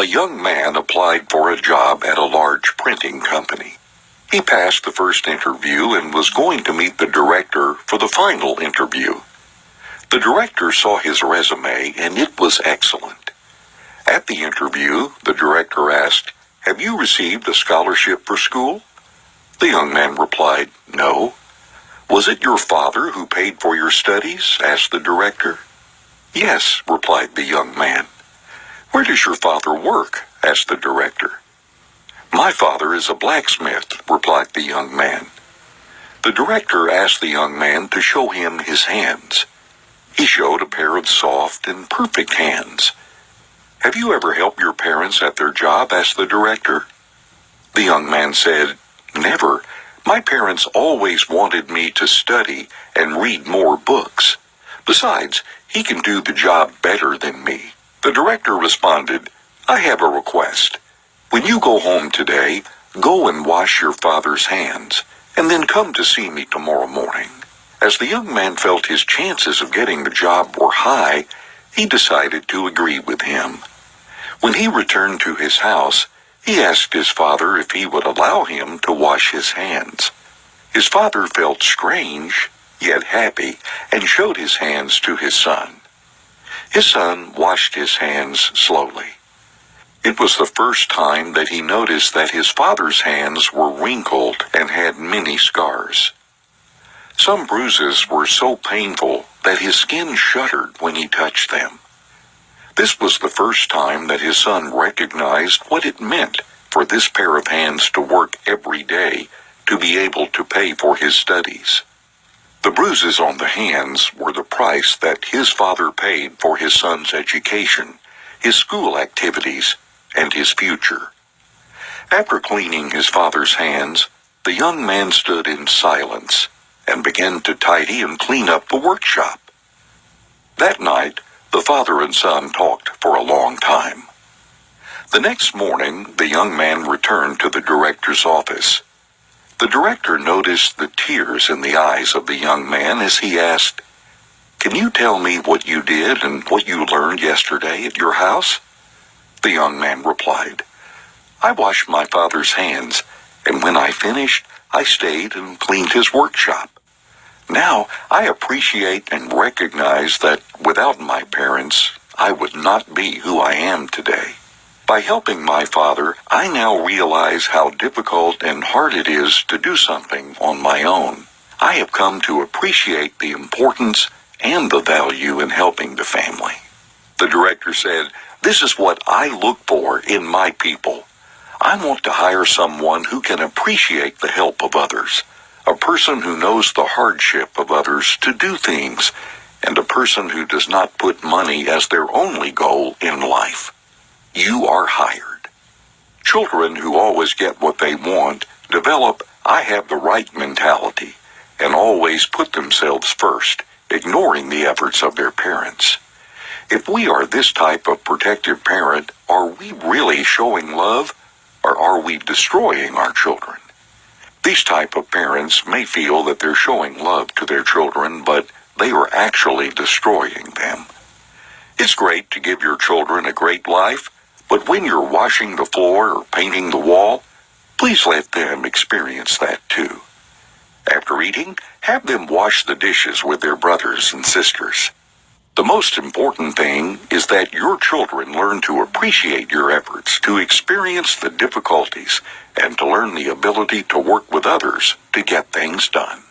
A young man applied for a job at a large printing company. He passed the first interview and was going to meet the director for the final interview. The director saw his resume and it was excellent. At the interview, the director asked, "Have you received a scholarship for school?" The young man replied, "No." "Was it your father who paid for your studies?" asked the director. "Yes," replied the young man. "Where does your father work?" asked the director. "My father is a blacksmith," replied the young man. The director asked the young man to show him his hands. He showed a pair of soft and perfect hands. "Have you ever helped your parents at their job?" asked the director. The young man said, "Never. My parents always wanted me to study and read more books. Besides, he can do the job better than me." The director responded, "I have a request. When you go home today, go and wash your father's hands, and then come to see me tomorrow morning." As the young man felt his chances of getting the job were high, he decided to agree with him. When he returned to his house, he asked his father if he would allow him to wash his hands. His father felt strange, yet happy, and showed his hands to his son. His son washed his hands slowly. It was the first time that he noticed that his father's hands were wrinkled and had many scars. Some bruises were so painful that his skin shuddered when he touched them. This was the first time that his son recognized what it meant for this pair of hands to work every day to be able to pay for his studies. The bruises on the hands were the price that his father paid for his son's education, his school activities, and his future. After cleaning his father's hands, the young man stood in silence and began to tidy and clean up the workshop. That night, the father and son talked for a long time. The next morning, the young man returned to the director's office. The director noticed the tears in the eyes of the young man as he asked, "Can you tell me what you did and what you learned yesterday at your house?" The young man replied, "I washed my father's hands, and when I finished, I stayed and cleaned his workshop. Now I appreciate and recognize that without my parents, I would not be who I am today. By helping my father, I now realize how difficult and hard it is to do something on my own. I have come to appreciate the importance and the value in helping the family." The director said, "This is what I look for in my people. I want to hire someone who can appreciate the help of others, a person who knows the hardship of others to do things, and a person who does not put money as their only goal in life. You are hired." Children who always get what they want develop "I have the right" mentality and always put themselves first, ignoring the efforts of their parents. If we are this type of protective parent, are we really showing love, or are we destroying our children? These type of parents may feel that they're showing love to their children, but they are actually destroying them. It's great to give your children a great life, but when you're washing the floor or painting the wall, please let them experience that too. After eating, have them wash the dishes with their brothers and sisters. The most important thing is that your children learn to appreciate your efforts, to experience the difficulties, and to learn the ability to work with others to get things done.